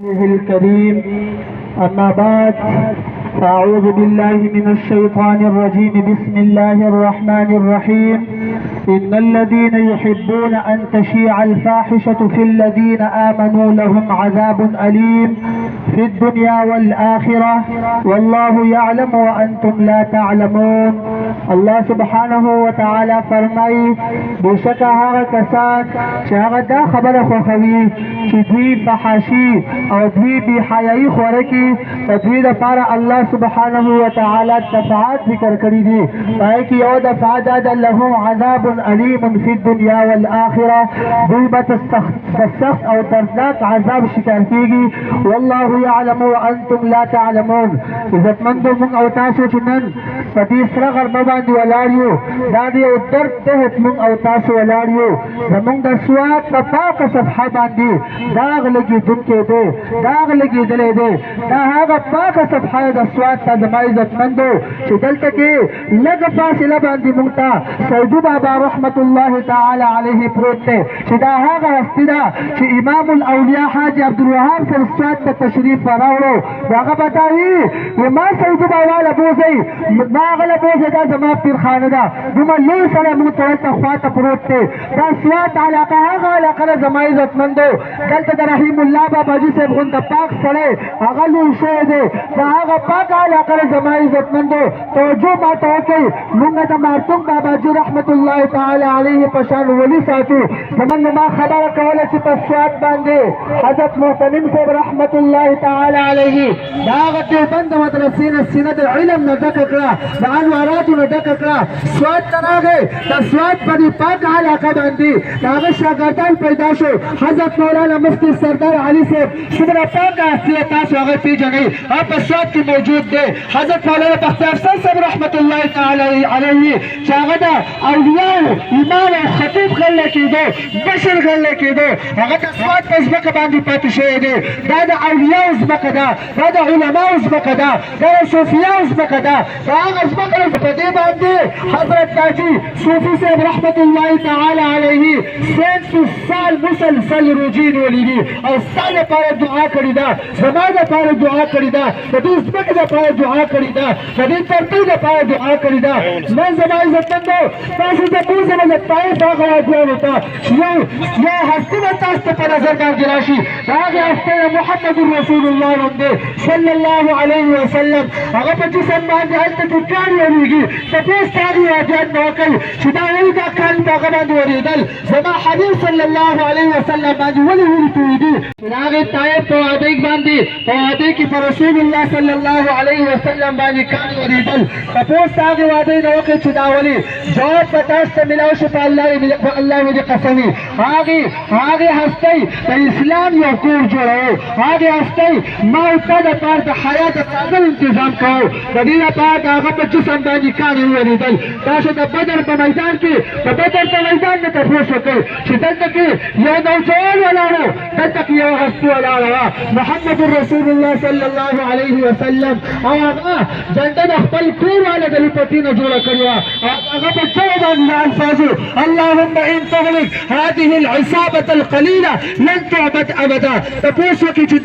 الكريم أما بعد فأعوذ بالله من الشيطان الرجيم بسم الله الرحمن الرحيم إن الذين يحبون أن تشيع الفاحشة في الذين آمنوا لهم عذاب أليم في الدنيا والآخرة والله يعلم وأنتم لا تعلمون. الله سبحانه وتعالى فرمائي بشك هغه کسان چې هغه دا خبره خوښوي چې دوی فحاشي او دوی بی حیايي خوره کوي په دوی لپاره الله سبحانه وتعالى دفعات ذکر کړي دي. پای کې یو دفعه دا لهم عذاب أليم في الدنيا والآخرة دوی به سخت او دردناک عذاب شکار کیږي. والله يعلم وأنتم لا تعلمون. عزتمندو موږ او تاسو چې نن په دې سره غربه باندې ولاړ یو دا د یو درد تحت موږ او تاسو ولاړ یو. زموږ د سواد په پاکه صفحه باندې داغ لګېدونکی دی، داغ لګېدلی دی. دا هغه پاکه صفحه د سواد ته زما عزتمندو چې دلته کې لږه فاصله باندې موږ ته سیدو بابا رحمت الله تعالی علیه پروت دی چې دا هغه هستي ده چې امام الاولیاء حاجی عبدالوهاب صاحب سواد ته تشریف راوړو. هغه بتایي ما سیدو بابا له بوځئ ما هغه له بوځئ دا زما پیرخانه ده دومره لوی سړی موږ ته ورته خواته پروت دی. دا سواد علاقه هغه علاقه ده زما عزتمندو دلته د رحیم الله باباجي صاحب غونډه پاک سړی هغه لوی شوی دی. دا هغه پاک علاقه ده زما عزتمندو توجه ما ته وکړئ. موږ د مارتوم باباجي رحمت الله تعالی علیه په شان ولي ساتو. زموږ ما خبره کوله چې په سواد باندې حضرت محتمم صاحب رحمت الله تعالی علیه دا هغه دیوبند مدرسې نه سینه د علم نه ډکه کړه، د انواراتو نه ډکه کړه. سواد ته راغی د سواد په دې پاک علاقه باندې د هغه شاګردان پیدا شو. حضرت مولانا مفتی سردار علي صاحب څومره پاکه هستي تاسو هغه پیژنئ هغه په سواد کې موجود دی. حضرت مولانا بختیار صاحب رحمت الله تعالی علیه چې هغه د اولیاءو امام او خطیب غله کېدو بشر غله کېدو هغه د سواد په ځمکه باندې پاتې شوی دی. دا د اولیاءو ځمکه ده، دا د علماو ځمکه ده، دا د صوفیاو ځمکه ده. دا هغه ځمکه ده په دې باندې حضرت کاجي صوفي صاحب رحمت الله تعالی علیه 300 سال مسلسل روجي نیولي او ستا لپاره دعا کړې ده، زما لپاره دعا کړې ده، د دې ځمکې لپاره دعا کړې ده، د دې ترتیب لپاره دعا کړې ده. نن زما عزتمندو تاسو ته بوځم د طایف هغه وادیانو ته یو هستي به تاسو ته په نظر باندې راشي. د هغې هستۍ محمد رسول الله نوم دی صلی الله علیه وسلم. هغه په جسم باندې هلته ټوکان ورېږي. تپوس د هغې وادیان نه وکړئ چې دا ولې دا کان په هغه باندې ورېدل زما حبیب صلی الله علیه وسلم باندې ولې تویېدي چې د هغې طایف په وادۍ باندې په وادۍ کې په رسول الله صلی الله علیه وسلم باندې کان ورېدل. تپوس د هغې وادۍ نه وکړئ چې دا ولې جواب به تاسو ته میلاو شي په الله مې دې قسمي. هغې هستۍ د اسلام یو کور جوړوو، هغې هستۍ ما او تا دپاره د حیا د ساده انتظام کوو. د دې لپاره د هغه په جسم باندې کاڼي وورېدل. تاسو د بدر په میدان کې د بدر په میدان نه تپوس وکړئ چې دلته کې یو نوجوان ولاړ و، دلته کې یو هستي ولاړه وه محمد رسول الله صلی الله علیه وسلم. او هغه جنډه د خپل کور والا د لپټي نه جوړه کړې وه. هغه په څو باندې الفاظو اللهم ان تغلق هذه العصابة القليلة لن تعبد ابدا. تپوس وکړئ چې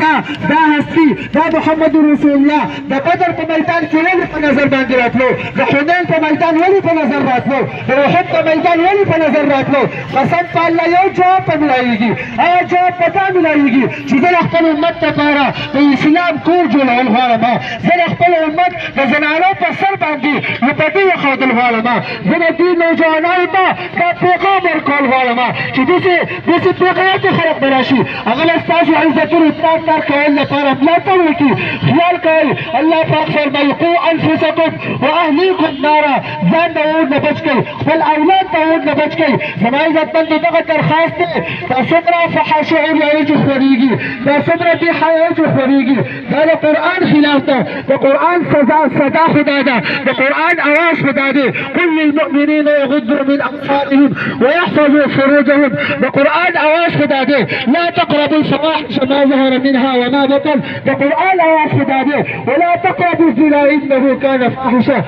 دا هستي دا محمد رسول الله د بدر په میدان کې ولې په نظر باندې راتلو، د حنین په میدان ولې په نظر راتلو، د احد په میدان ولې په نظر راتلو. قسم په الله یو جواب په ملایږي، هغه جواب په تا ملایږي چې زه د خپل امت دپاره د اسلام کور جوړول غواړم، زه د خپل امت د زنانو په سر باندې لپټۍ ایښودل غواړم، زه د دې نوجوانانو ته دا پیغام ورکول غواړم چې داسې پیغامات خلق به راشي هغه له ستاسو عزتونو تار کول لپاره ملاتړ وکړي. خیال کوئ الله پاک فرمایي قو انفسکم واهلیکم نارا. ځان د اور نه بچ کړئ، خپل اولاد د اور نه بچ کړئ. زما عزتمندو دغه درخواست دی. دا څومره فحاشي عریایجو خورېږي، دا څومره بې حیایجو خورېږي، دا د قرآن خلاف ده. د قرآن صدا خدا ده، د قرآن اواز خدا دی. قل للمؤمنین یغضوا من ابصارهم ويحفظوا فروجهم. د قرآن اواز خدا دی. لا تقربوا الفواحش ما ظهر منها وما بطن. د قرآن اواز خدا دی. ولا تقربوا الزنا انه كان فاحشه.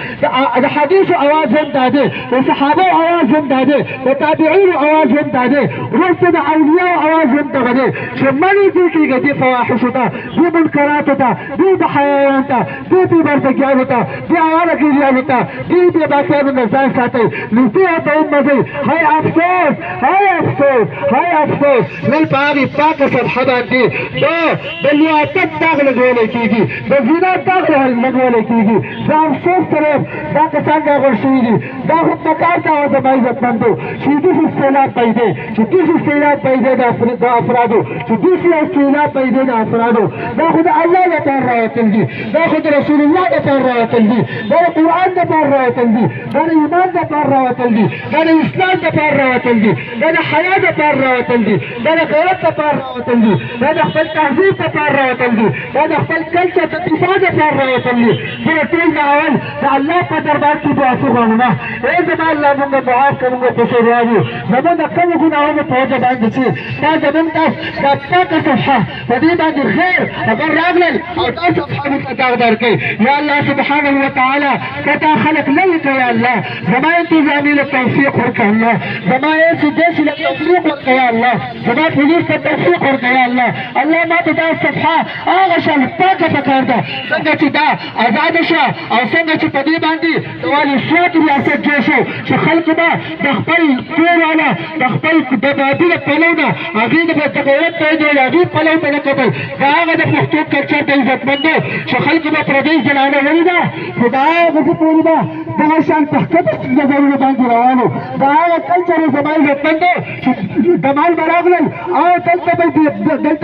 د حدیث اواز هم دا دی، د صحابه اواز هم دا دی، د تابعین اواز هم دا دی، وروسته د اولیاء اواز هم دغه دی چې منې دې کېږي دې فواحشو ته. ته دې منکراتو ته دې بحیایانو ته دې بې پردګیانو ته دې عیاره ګیریانو ته دې بې باکیانو نه ځان ساتئ نږدې ورته ومځئ هی افسوس هی افسوس هی افسوس نن په هغې پاکه سطحه باندې د لیاقت داغ لګولی کېږي د زنا داغ لګولی کېږي د افسوس سره دا کسان راغونډ شوي دي دا خو پکار ته وه زما عزتمندو چې داسې استعلاب پیدا چې داسې استعلاب پیدا د افرادو چې داسې استعلاب پیدا د افرادو دا خو د الله لپاره راوتل دي دا خو د رسول الله لپاره راوتل دي دا د قرآن لپاره راوتل دي دا د ایمان لپاره راوتل دي دا د اسلام لپاره راوتل دي دا د حیا لپاره راوتل دي دا د غیرت لپاره راوتل دي دا د خپل تهذیب لپاره راوتل دي دا د خپل کلچر د دفاع لپاره راوتل دي زه ټول د اول د الله په دربار کې دعا غواړم ای زما الله موږ معاف کړه موږ پسې راځو زموږ د کومو ګناهونو په وجه باندې چې تا زموږ دا پاکه صفحه په دې باندې خیر اگر راغلل او دا صفحه موږ ته داغ درکړي یا الله سبحانه وتعالی کتا خلق لري که یا الله زما انتظامي له توفیق ورکړه الله زما ایسي له توفیق ورکړه یا الله زما پولیس ته توفیق ورکړه یا الله الله ما ته دا صفحه هغه شان پاکه پکار ده څنګه چې دا آزاده شوه او څنګه چې په دې باندې د والسوات ریاست جوړ شو چې خلکو به د خپل کور والا د خپل د بابي د پلو نه هغې د غیرت ته د هغې پلو ته نه کتل د هغه د پښتو کلچر د عزتمندو چې خلکو به پردۍ زنانه ولیده خو د هغه ښځې پورې به دغه شان په ښکته نظرونه باندې روانو د هغه کلچر زما عزتمندو چې دمال به راغلل او دلته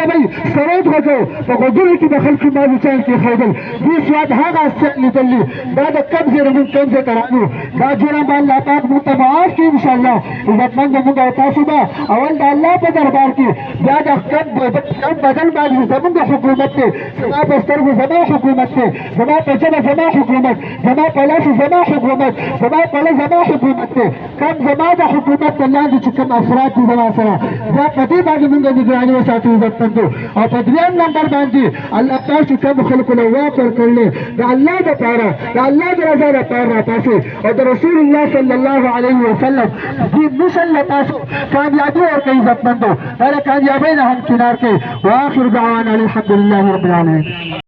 به یې سرود غږو په غوږونو کې د خلکو مالوچان کېښودل دې سواد هغه اسیان لیدلي دا د کم ځای نه مونږ کم ځای ته رانو دا جرم به الله پاک مونږ ته معاف کړي انشاءالله عزتمند مونږ او تاسو به اول د الله په دربار کې بیا د کم بدل باندې زمونږ حکومت دی زما په سترګو زما حکومت دی زما په ژبه زما حکومت زما په لاس زما حکومت زما په لاس زما حکومت دی کم زما د حکومت په لاندې چې کوم افراد دي زما سره دا په دې باندې مونږ نګراني وساتو عزتمندو او په درېیم نمبر باندې الله پاک چې کوم خلکو له واک ورکړلی د الله دپاره د الله د رضا لپاره راپاسئ او د رسول الله صلی الله علیه وسلم دې مشن له تاسو کامیابي ورکړئ عزتمندو دا د کامیابۍ نه هم کنار کړئ واخر دعوانا الحمدلله رب العالمین